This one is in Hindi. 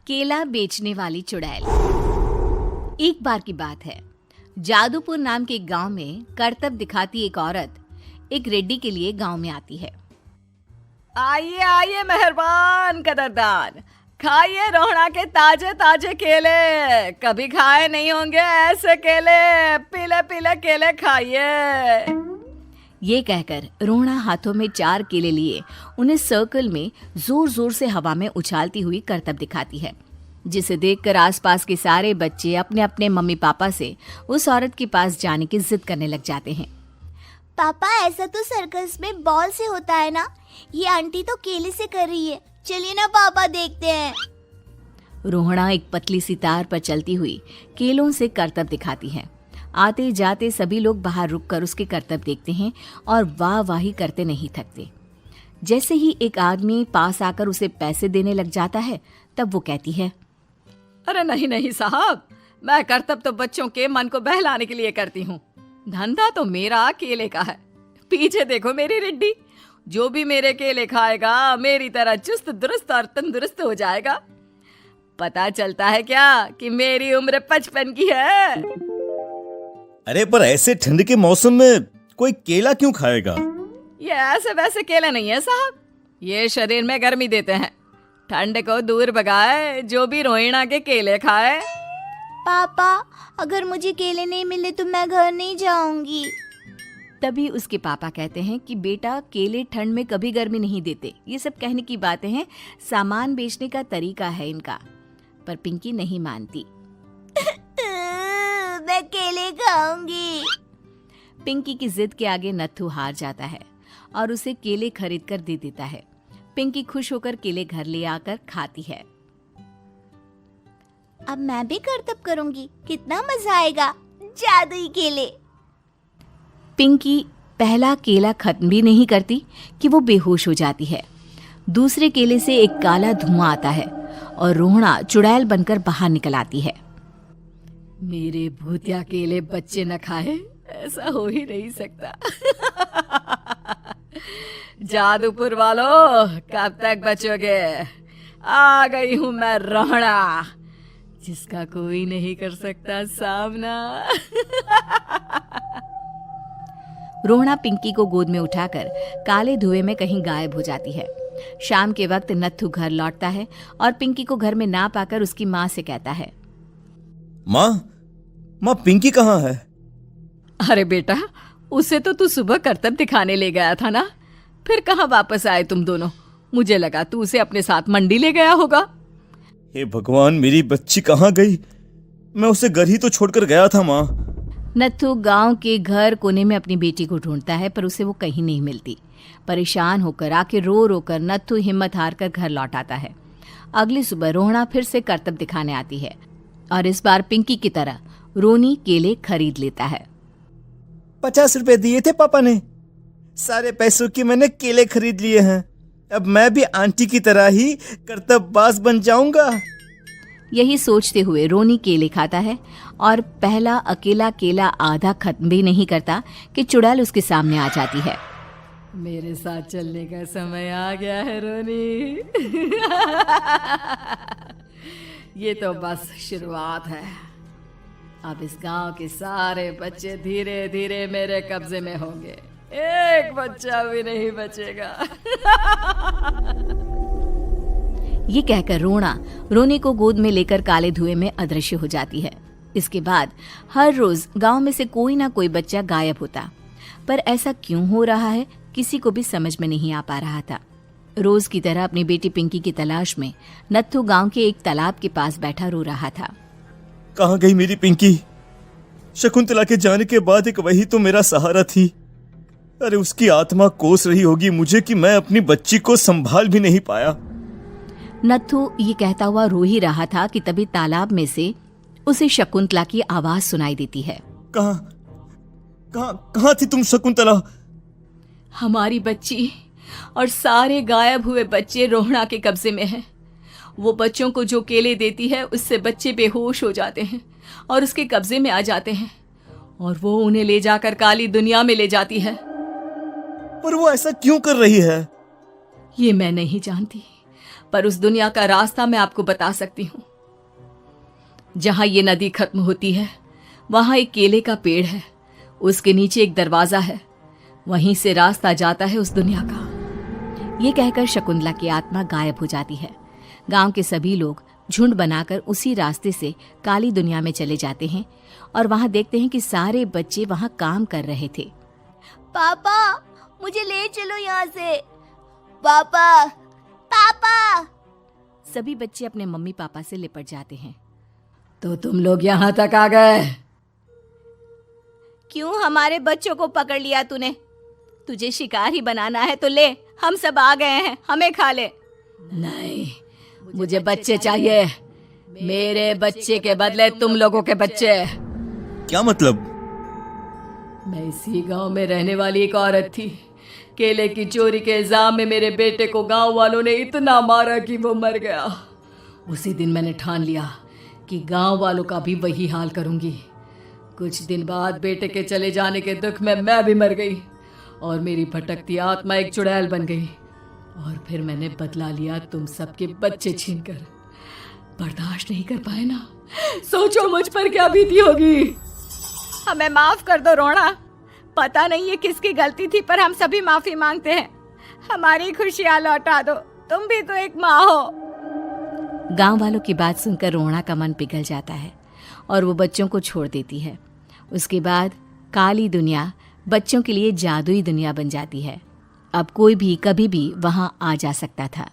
केला बेचने वाली चुड़ैल। एक बार की बात है, जादूपुर नाम के एक गांव में करतब दिखाती एक औरत एक रेड्डी के लिए गांव में आती है। आइए आइए मेहरबान कदरदान, खाइए रोहड़ा के ताजे ताजे केले। कभी खाए नहीं होंगे ऐसे केले, पीले पीले केले खाइए। ये कहकर रोहड़ा हाथों में 4 केले लिए उन्हें सर्कल में जोर जोर से हवा में उछालती हुई करतब दिखाती है, जिसे देखकर आसपास के सारे बच्चे अपने अपने मम्मी पापा से उस औरत के पास जाने की जिद करने लग जाते हैं। पापा, ऐसा तो सर्कस में बॉल से होता है ना, ये आंटी तो केले से कर रही है। चलिए ना पापा, देखते हैं। रोहड़ा एक पतली सी तार पर चलती हुई केलों से करतब दिखाती है। आते जाते सभी लोग बाहर रुककर उसके करतब देखते हैं और वाह वाही करते नहीं थकते। जैसे ही एक आदमी पास आकर उसे पैसे देने लग जाता है, तब वो कहती है, अरे नहीं नहीं साहब, मैं करतब तो बच्चों के मन को बहलाने के लिए करती हूँ। धंधा तो मेरा केले का है। पीछे देखो मेरी रिड्डी, जो भी मेरे केले खाएगा मेरी तरह चुस्त दुरुस्त और तंदुरुस्त हो जाएगा। पता चलता है क्या कि मेरी उम्र 55 की है। अरे पर ऐसे ठंड के मौसम में कोई केला क्यों खाएगा? ये ऐसे वैसे केले नहीं है साहब, ये शरीर में गर्मी देते हैं। ठंड को दूर भगाए जो भी रोहिणा के केले खाए। पापा, अगर मुझे केले नहीं मिले तो मैं घर नहीं जाऊंगी। तभी उसके पापा कहते हैं कि बेटा, केले ठंड में कभी गर्मी नहीं देते। ये सब कहने की बातें हैं, सामान बेचने का तरीका है इनका। पर पिंकी नहीं मानती। मैं केले खाऊंगी। पिंकी की जिद के आगे नत्थू हार जाता है और उसे केले खरीद कर दे देता है। पिंकी खुश होकर केले घर ले आकर खाती है। अब मैं भी करतब करूंगी, कितना मजा आएगा। जादुई केले। पिंकी पहला केला खत्म भी नहीं करती कि वो बेहोश हो जाती है। दूसरे केले से एक काला धुआं आता है और रोहड़ा चुड़ैल बनकर बाहर निकल आती है। मेरे भूतिया केले बच्चे न खाए, ऐसा हो ही नहीं सकता। जादूपुर वालों, कब तक बचोगे? आ गई हूं मैं रोहड़ा, जिसका कोई नहीं कर सकता सामना। रोहड़ा पिंकी को गोद में उठाकर काले धुएं में कहीं गायब हो जाती है। शाम के वक्त नत्थू घर लौटता है और पिंकी को घर में ना पाकर उसकी माँ से कहता है, माँ पिंकी कहाँ है? अरे बेटा, उसे तो तू सुबह करतब दिखाने ले गया था ना, फिर कहाँ वापस आए तुम दोनों? मुझे लगा तू उसे अपने साथ मंडी ले गया होगा। हे भगवान, मेरी बच्ची कहाँ गई? मैं उसे घर ही तो छोड़कर गया था माँ। नत्थू गांव के घर कोने में अपनी बेटी को ढूंढता है, पर उसे वो कहीं नहीं मिलती। परेशान होकर आखिर रो रो कर नत्थू हिम्मत हार कर घर लौट आता है। अगली सुबह रोहड़ा फिर से करतब दिखाने आती है और इस बार पिंकी की तरह रोनी केले खरीद लेता है। 50 रुपए दिए थे पापा ने, सारे पैसों की मैंने केले खरीद लिए हैं। अब मैं भी आंटी की तरह ही करतबबाज बन जाऊंगा। यही सोचते हुए रोनी केले खाता है और पहला अकेला केला आधा खत्म भी नहीं करता कि चुड़ैल उसके सामने आ जाती है। मेरे साथ चलने का समय आ गया है रोनी। ये तो बस शुरुआत है। अब इस गांव के सारे बच्चे धीरे धीरे मेरे कब्जे में होंगे, एक बच्चा भी नहीं बचेगा। ये कहकर रोनी को गोद में लेकर काले धुएं में अदृश्य हो जाती है। इसके बाद हर रोज गांव में से कोई ना कोई बच्चा गायब होता, पर ऐसा क्यों हो रहा है किसी को भी समझ में नहीं आ पा रहा था। रोज की तरह अपनी बेटी पिंकी की तलाश में नत्थू गांव के एक तालाब के पास बैठा रो रहा था। कहाँ गई मेरी पिंकी? शकुंतला के जाने के बाद एक वही तो मेरा सहारा थी। अरे उसकी आत्मा कोस रही होगी मुझे कि मैं अपनी बच्ची को संभाल भी नहीं पाया। नत्थू ये कहता हुआ रो ही रहा था कि तभी तालाब में से उसे शकुंतला की आवाज सुनाई देती है। कहाँ थी तुम शकुंतला? हमारी बच्ची और सारे गायब हुए बच्चे रोहड़ा के कब्जे में हैं। वो बच्चों को जो केले देती है उससे बच्चे बेहोश हो जाते हैं और उसके कब्जे में आ जाते हैं और वो उन्हें ले जाकर काली दुनिया में ले जाती है। पर वो ऐसा क्यों कर रही है? ये मैं नहीं जानती, पर उस दुनिया का रास्ता मैं आपको बता सकती हूँ। जहां ये नदी खत्म होती है वहां एक केले का पेड़ है, उसके नीचे एक दरवाजा है, वहीं से रास्ता जाता है उस दुनिया का। ये कहकर शकुंतला की आत्मा गायब हो जाती है। गांव के सभी लोग झुंड बनाकर उसी रास्ते से काली दुनिया में चले जाते हैं और वहां देखते हैं कि सारे बच्चे वहां काम कर रहे थे। पापा मुझे ले चलो यहाँ से। पापा पापा। सभी बच्चे अपने मम्मी पापा से लिपट जाते हैं। तो तुम लोग यहाँ तक आ गए? क्यों हमारे बच्चों को पकड़ लिया तूने? तुझे शिकार ही बनाना है तो ले, हम सब आ गए हैं, हमें खा ले। नहीं, मुझे बच्चे चाहिए। मेरे बच्चे के बदले तुम लोगों के बच्चे। क्या मतलब? मैं इसी गांव में रहने वाली एक औरत थी। केले की चोरी के इल्जाम में मेरे बेटे को गांव वालों ने इतना मारा कि वो मर गया। उसी दिन मैंने ठान लिया कि गांव वालों का भी वही हाल करूंगी। कुछ दिन बाद बेटे के चले जाने के दुख में मैं भी मर गई और मेरी भटकती आत्मा एक चुड़ैल बन गई। और फिर मैंने बदला लिया तुम सबके बच्चे छीनकर। बर्दाश्त नहीं कर पाए ना? सोचो मुझ पर क्या बीती होगी। हमें माफ कर दो रोना। पता नहीं ये किसकी गलती थी, पर हम सभी माफी मांगते हैं। हमारी खुशियां लौटा दो, तुम भी तो एक माँ हो। गांव वालों की बात सुनकर रोना का मन पिघल जाता है और वो बच्चों को छोड़ देती है। उसके बाद काली दुनिया बच्चों के लिए जादुई दुनिया बन जाती है। अब कोई भी कभी भी वहां आ जा सकता था।